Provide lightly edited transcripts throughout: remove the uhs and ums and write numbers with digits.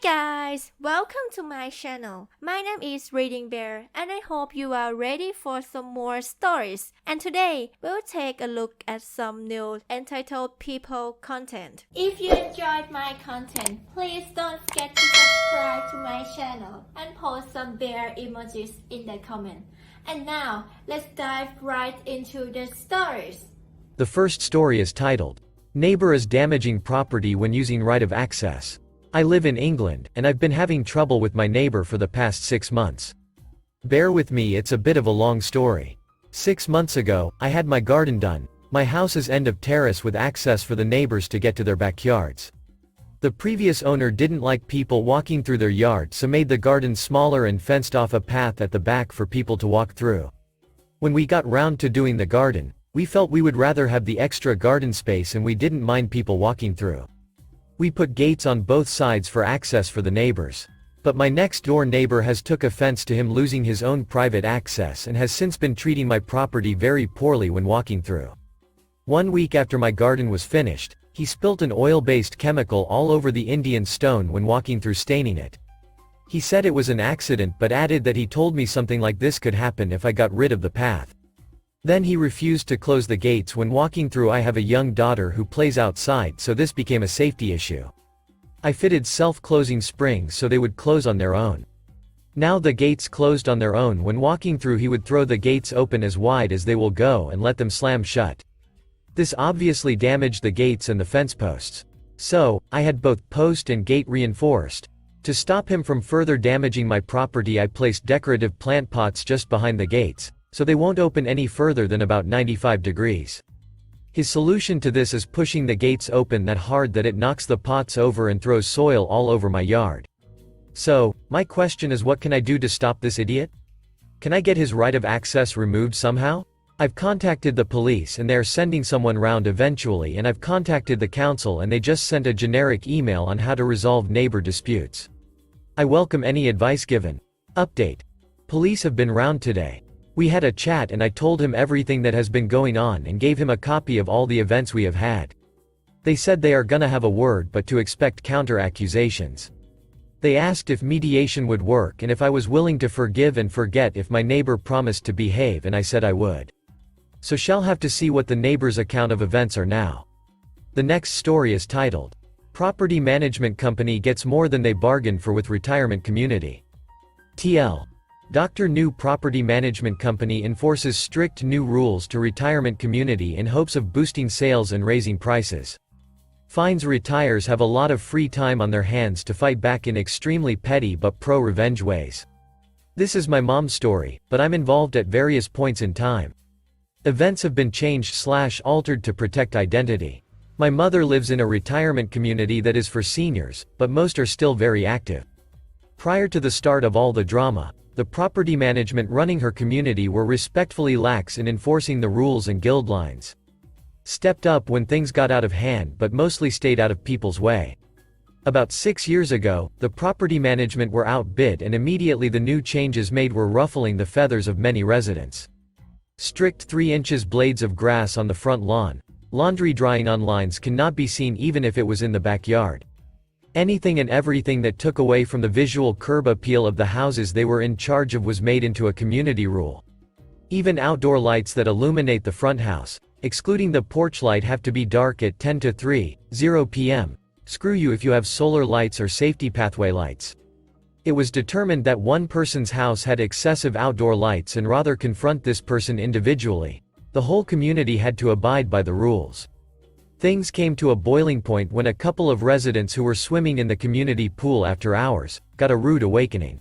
guys, welcome to my channel. My name is ReadingBear and I hope you are ready for some more stories. And today, we'll take a look at some new entitled people content. If you enjoyed my content, please don't forget to subscribe to my channel and post some bear emojis in the comment. And now, let's dive right into the stories. The first story is titled, Neighbor is damaging property when using right of access. I live in England, and I've been having trouble with my neighbor for the past 6 months. Bear with me, it's a bit of a long story. 6 months ago, I had my garden done. My house is end of terrace with access for the neighbors to get to their backyards. The previous owner didn't like people walking through their yard, so made the garden smaller and fenced off a path at the back for people to walk through. When we got round to doing the garden, we felt we would rather have the extra garden space and we didn't mind people walking through. We put gates on both sides for access for the neighbors. But my next door neighbor has took offense to him losing his own private access and has since been treating my property very poorly when walking through. 1 week after my garden was finished, he spilt an oil-based chemical all over the Indian stone when walking through, staining it. He said it was an accident but added that he told me something like this could happen if I got rid of the path. Then he refused to close the gates when walking through. I have a young daughter who plays outside, so this became a safety issue. I fitted self-closing springs so they would close on their own. Now the gates closed on their own. When walking through, he would throw the gates open as wide as they will go and let them slam shut. This obviously damaged the gates and the fence posts. So, I had both post and gate reinforced. To stop him from further damaging my property, I placed decorative plant pots just behind the gates, so they won't open any further than about 95 degrees. His solution to this is pushing the gates open that hard that it knocks the pots over and throws soil all over my yard. So, my question is, what can I do to stop this idiot? Can I get his right of access removed somehow? I've contacted the police and they are sending someone round eventually, and I've contacted the council and they just sent a generic email on how to resolve neighbor disputes. I welcome any advice given. Update. Police have been round today. We had a chat and I told him everything that has been going on and gave him a copy of all the events we have had. They said they are gonna have a word but to expect counter accusations. They asked if mediation would work and if I was willing to forgive and forget if my neighbor promised to behave, and I said I would. So shall have to see what the neighbor's account of events are now. The next story is titled, Property Management Company Gets More Than They Bargained For with Retirement Community. TL. Dr. New Property Management Company enforces strict new rules to retirement community in hopes of boosting sales and raising prices. Finds retires have a lot of free time on their hands to fight back in extremely petty but pro-revenge ways. This is my mom's story, but I'm involved at various points in time. Events have been changed/altered to protect identity. My mother lives in a retirement community that is for seniors, but most are still very active. Prior to the start of all the drama, the property management running her community were respectfully lax in enforcing the rules and guild lines. Stepped up when things got out of hand but mostly stayed out of people's way. About 6 years ago, the property management were outbid and immediately the new changes made were ruffling the feathers of many residents. Strict 3 inches blades of grass on the front lawn. Laundry drying on lines cannot be seen even if it was in the backyard. Anything and everything that took away from the visual curb appeal of the houses they were in charge of was made into a community rule. Even outdoor lights that illuminate the front house, excluding the porch light, have to be dark at 10 to 3:00 p.m. Screw you if you have solar lights or safety pathway lights. It was determined that one person's house had excessive outdoor lights, and rather confront this person individually, the whole community had to abide by the rules. Things came to a boiling point when a couple of residents who were swimming in the community pool after hours got a rude awakening.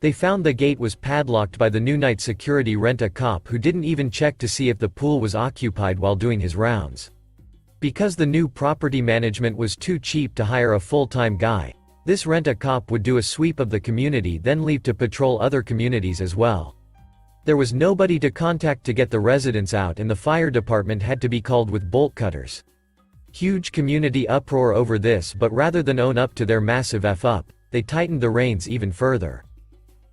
They found the gate was padlocked by the new night security rent-a-cop who didn't even check to see if the pool was occupied while doing his rounds. Because the new property management was too cheap to hire a full-time guy, this rent-a-cop would do a sweep of the community then leave to patrol other communities as well. There was nobody to contact to get the residents out, and the fire department had to be called with bolt cutters. Huge community uproar over this, but rather than own up to their massive F-up, they tightened the reins even further.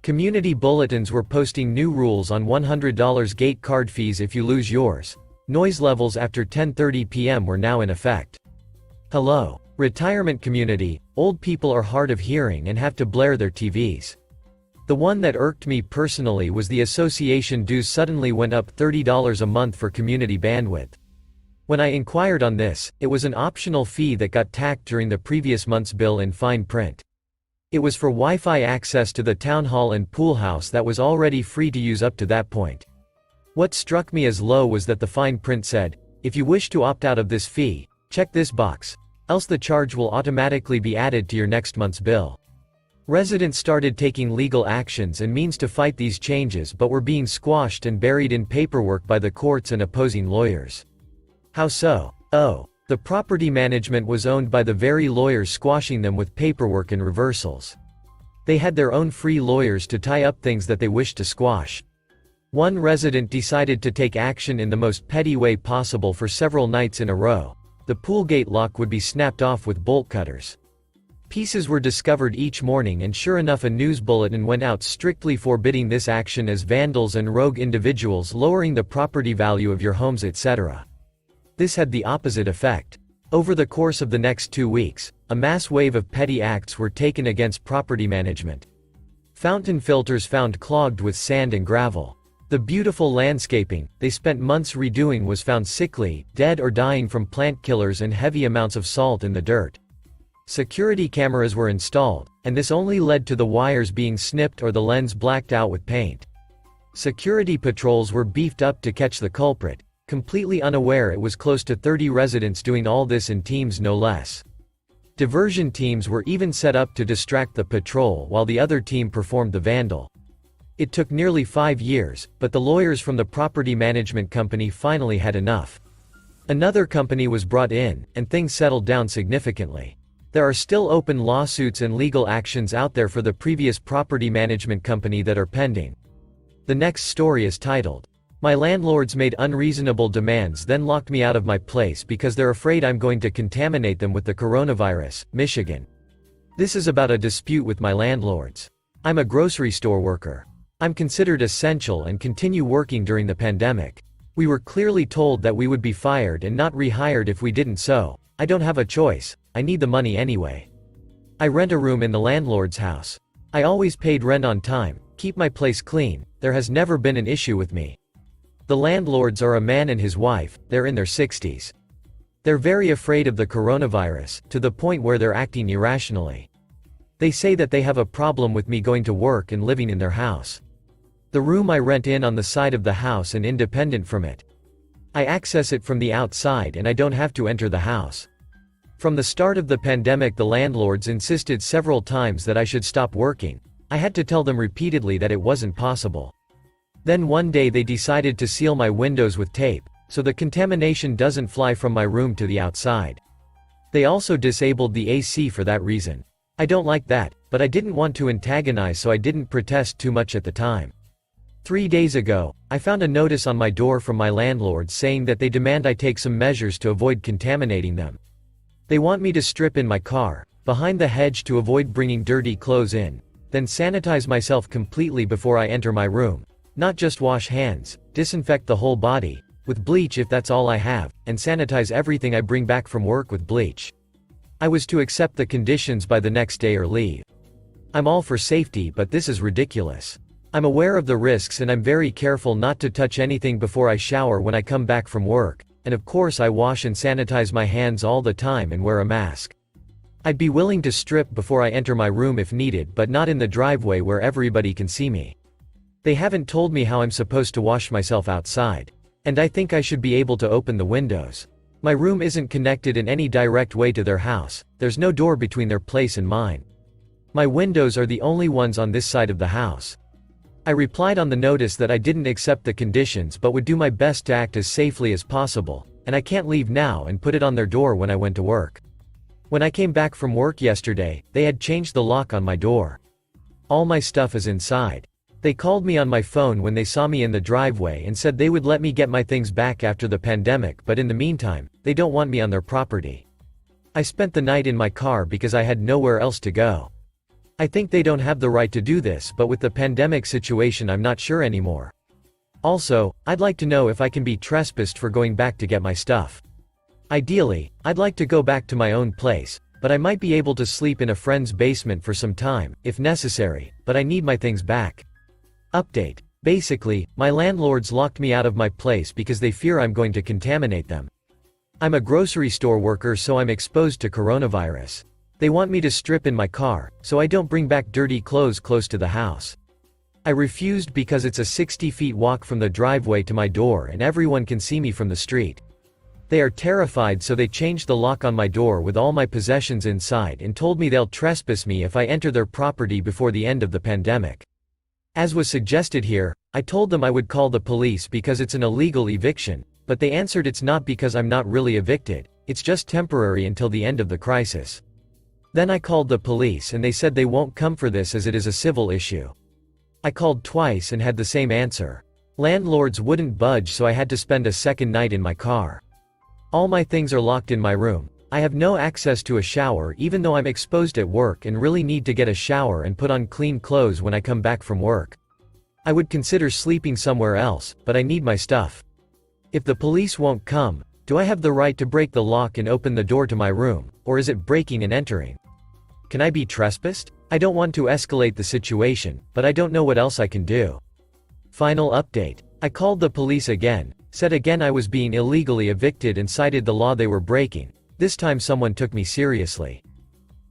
Community bulletins were posting new rules on $100 gate card fees if you lose yours. Noise levels after 10:30 p.m. were now in effect. Hello. Retirement community, old people are hard of hearing and have to blare their TVs. The one that irked me personally was the association dues suddenly went up $30 a month for community bandwidth. When I inquired on this, it was an optional fee that got tacked during the previous month's bill in fine print. It was for Wi-Fi access to the town hall and pool house that was already free to use up to that point. What struck me as low was that the fine print said, "If you wish to opt out of this fee, check this box, else the charge will automatically be added to your next month's bill." Residents started taking legal actions and means to fight these changes but were being squashed and buried in paperwork by the courts and opposing lawyers. How so? Oh. The property management was owned by the very lawyers squashing them with paperwork and reversals. They had their own free lawyers to tie up things that they wished to squash. One resident decided to take action in the most petty way possible for several nights in a row. The pool gate lock would be snapped off with bolt cutters. Pieces were discovered each morning and sure enough a news bulletin went out strictly forbidding this action as vandals and rogue individuals lowering the property value of your homes etc. This had the opposite effect. Over the course of the next 2 weeks, a mass wave of petty acts were taken against property management. Fountain filters found clogged with sand and gravel. The beautiful landscaping they spent months redoing was found sickly, dead or dying from plant killers and heavy amounts of salt in the dirt. Security cameras were installed, and this only led to the wires being snipped or the lens blacked out with paint. Security patrols were beefed up to catch the culprit, completely unaware it was close to 30 residents doing all this in teams no less. Diversion teams were even set up to distract the patrol while the other team performed the vandal. It took nearly 5 years, but the lawyers from the property management company finally had enough. Another company was brought in, and things settled down significantly. There are still open lawsuits and legal actions out there for the previous property management company that are pending. The next story is titled, "My landlords made unreasonable demands then locked me out of my place because they're afraid I'm going to contaminate them with the coronavirus, Michigan." This is about a dispute with my landlords. I'm a grocery store worker. I'm considered essential and continue working during the pandemic. We were clearly told that we would be fired and not rehired if we didn't, so I don't have a choice, I need the money anyway. I rent a room in the landlord's house. I always paid rent on time, keep my place clean, there has never been an issue with me. The landlords are a man and his wife, they're in their 60s. They're very afraid of the coronavirus, to the point where they're acting irrationally. They say that they have a problem with me going to work and living in their house. The room I rent in on the side of the house and independent from it. I access it from the outside and I don't have to enter the house. From the start of the pandemic the landlords insisted several times that I should stop working. I had to tell them repeatedly that it wasn't possible. Then one day they decided to seal my windows with tape, so the contamination doesn't fly from my room to the outside. They also disabled the AC for that reason. I don't like that, but I didn't want to antagonize so I didn't protest too much at the time. 3 days ago, I found a notice on my door from my landlord saying that they demand I take some measures to avoid contaminating them. They want me to strip in my car, behind the hedge to avoid bringing dirty clothes in, then sanitize myself completely before I enter my room. Not just wash hands, disinfect the whole body, with bleach if that's all I have, and sanitize everything I bring back from work with bleach. I was to accept the conditions by the next day or leave. I'm all for safety but this is ridiculous. I'm aware of the risks and I'm very careful not to touch anything before I shower when I come back from work, and of course I wash and sanitize my hands all the time and wear a mask. I'd be willing to strip before I enter my room if needed but not in the driveway where everybody can see me. They haven't told me how I'm supposed to wash myself outside. And I think I should be able to open the windows. My room isn't connected in any direct way to their house, there's no door between their place and mine. My windows are the only ones on this side of the house. I replied on the notice that I didn't accept the conditions but would do my best to act as safely as possible, and I can't leave now and put it on their door when I went to work. When I came back from work yesterday, they had changed the lock on my door. All my stuff is inside. They called me on my phone when they saw me in the driveway and said they would let me get my things back after the pandemic but in the meantime, they don't want me on their property. I spent the night in my car because I had nowhere else to go. I think they don't have the right to do this but with the pandemic situation I'm not sure anymore. Also, I'd like to know if I can be trespassed for going back to get my stuff. Ideally, I'd like to go back to my own place, but I might be able to sleep in a friend's basement for some time, if necessary, but I need my things back. Update. Basically, my landlords locked me out of my place because they fear I'm going to contaminate them. I'm a grocery store worker, so I'm exposed to coronavirus. They want me to strip in my car, so I don't bring back dirty clothes close to the house. I refused because it's a 60 feet walk from the driveway to my door and everyone can see me from the street. They are terrified, so they changed the lock on my door with all my possessions inside and told me they'll trespass me if I enter their property before the end of the pandemic. As was suggested here, I told them I would call the police because it's an illegal eviction, but they answered it's not because I'm not really evicted, it's just temporary until the end of the crisis. Then I called the police and they said they won't come for this as it is a civil issue. I called twice and had the same answer. Landlords wouldn't budge, so I had to spend a second night in my car. All my things are locked in my room. I have no access to a shower even though I'm exposed at work and really need to get a shower and put on clean clothes when I come back from work. I would consider sleeping somewhere else, but I need my stuff. If the police won't come, do I have the right to break the lock and open the door to my room, or is it breaking and entering? Can I be trespassed? I don't want to escalate the situation, but I don't know what else I can do. Final update. I called the police again, said again I was being illegally evicted and cited the law they were breaking. This time someone took me seriously.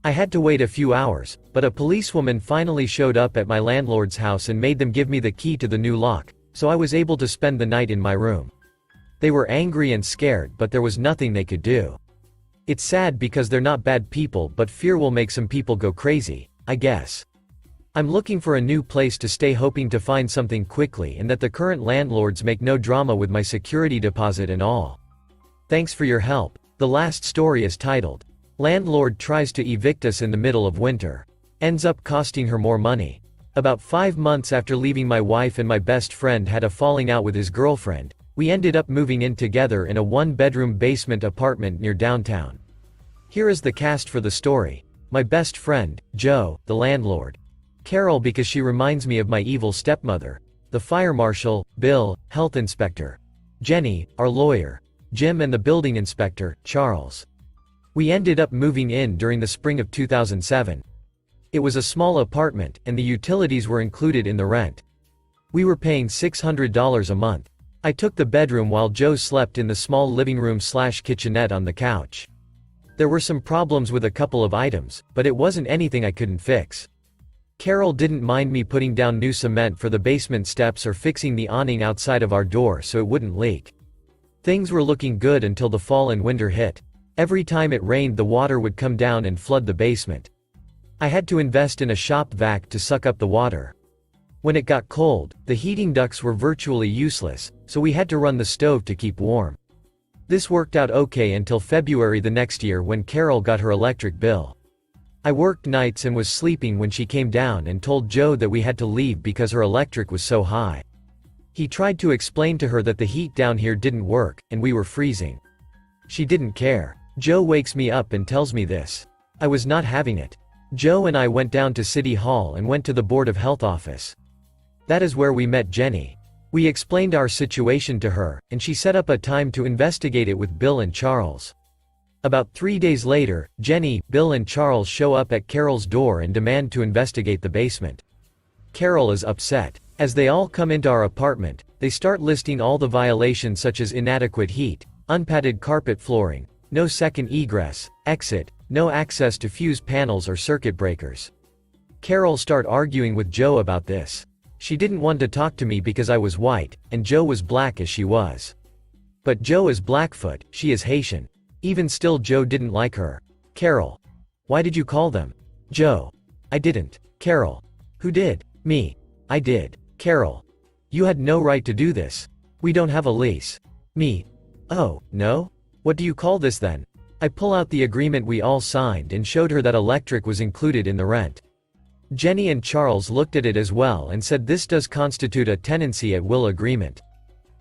I had to wait a few hours, but a policewoman finally showed up at my landlord's house and made them give me the key to the new lock, so I was able to spend the night in my room. They were angry and scared, but there was nothing they could do. It's sad because they're not bad people, but fear will make some people go crazy, I guess. I'm looking for a new place to stay, hoping to find something quickly and that the current landlords make no drama with my security deposit and all. Thanks for your help. The last story is titled, Landlord Tries to Evict Us in the Middle of Winter. Ends up costing her more money. About 5 months after leaving, my wife and my best friend had a falling out with his girlfriend. We ended up moving in together in a 1-bedroom basement apartment near downtown. Here is the cast for the story. My best friend, Joe, the landlord. Carol, because she reminds me of my evil stepmother. The fire marshal, Bill, health inspector. Jenny, our lawyer. Jim, and the building inspector, Charles. We ended up moving in during the spring of 2007. It was a small apartment, and the utilities were included in the rent. We were paying $600 a month. I took the bedroom while Joe slept in the small living room/kitchenette on the couch. There were some problems with a couple of items, but it wasn't anything I couldn't fix. Carol didn't mind me putting down new cement for the basement steps or fixing the awning outside of our door so it wouldn't leak. Things were looking good until the fall and winter hit. Every time it rained, the water would come down and flood the basement. I had to invest in a shop vac to suck up the water. When it got cold, the heating ducts were virtually useless, so we had to run the stove to keep warm. This worked out okay until February the next year when Carol got her electric bill. I worked nights and was sleeping when she came down and told Joe that we had to leave because her electric was so high. He tried to explain to her that the heat down here didn't work, and we were freezing. She didn't care. Joe wakes me up and tells me this. I was not having it. Joe and I went down to City Hall and went to the Board of Health office. That is where we met Jenny. We explained our situation to her, and she set up a time to investigate it with Bill and Charles. About 3 days later, Jenny, Bill and Charles show up at Carol's door and demand to investigate the basement. Carol is upset. As they all come into our apartment, they start listing all the violations such as inadequate heat, unpadded carpet flooring, no second egress, exit, no access to fuse panels or circuit breakers. Carol start arguing with Joe about this. She didn't want to talk to me because I was white, and Joe was black as she was. But Joe is Blackfoot, she is Haitian. Even still, Joe didn't like her. Carol. Why did you call them? Joe. I didn't. Carol. Who did? Me. I did. Carol. You had no right to do this. We don't have a lease. Me. Oh, no? What do you call this then? I pull out the agreement we all signed and showed her that electric was included in the rent. Jenny and Charles looked at it as well and said this does constitute a tenancy at will agreement.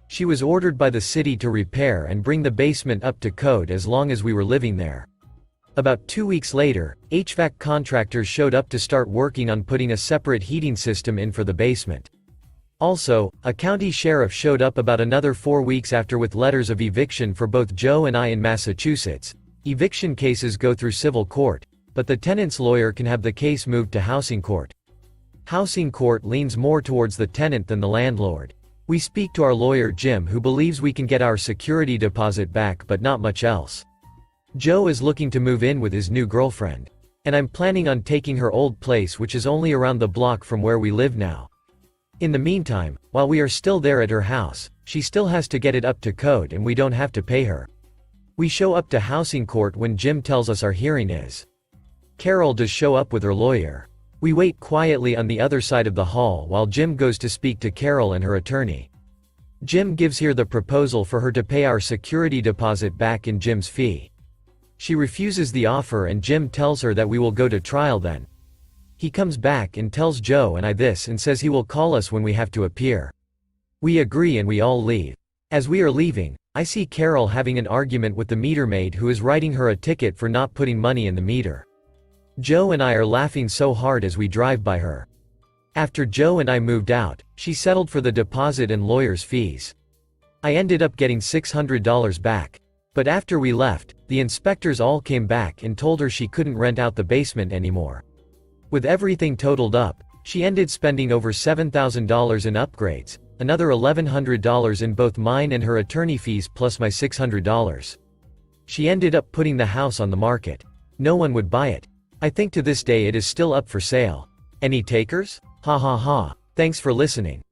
She was ordered by the city to repair and bring the basement up to code as long as we were living there. About 2 weeks later, HVAC contractors showed up to start working on putting a separate heating system in for the basement. Also, a county sheriff showed up about another 4 weeks after with letters of eviction for both Joe and I in Massachusetts. Eviction cases go through civil court, but the tenant's lawyer can have the case moved to housing court. Housing court leans more towards the tenant than the landlord. We speak to our lawyer Jim, who believes we can get our security deposit back but not much else. Joe is looking to move in with his new girlfriend. And I'm planning on taking her old place, which is only around the block from where we live now. In the meantime, while we are still there at her house, she still has to get it up to code and we don't have to pay her. We show up to housing court when Jim tells us our hearing is. Carol does show up with her lawyer. We wait quietly on the other side of the hall while Jim goes to speak to Carol and her attorney. Jim gives her the proposal for her to pay our security deposit back in Jim's fee. She refuses the offer and Jim tells her that we will go to trial then. He comes back and tells Joe and I this and says he will call us when we have to appear. We agree and we all leave. As we are leaving, I see Carol having an argument with the meter maid who is writing her a ticket for not putting money in the meter. Joe and I are laughing so hard as we drive by her. After Joe and I moved out, she settled for the deposit and lawyer's fees. I ended up getting $600 back. But after we left, the inspectors all came back and told her she couldn't rent out the basement anymore. With everything totaled up, she ended spending over $7,000 in upgrades, another $1,100 in both mine and her attorney fees plus my $600. She ended up putting the house on the market. No one would buy it. I think to this day it is still up for sale. Any takers? Ha ha ha. Thanks for listening.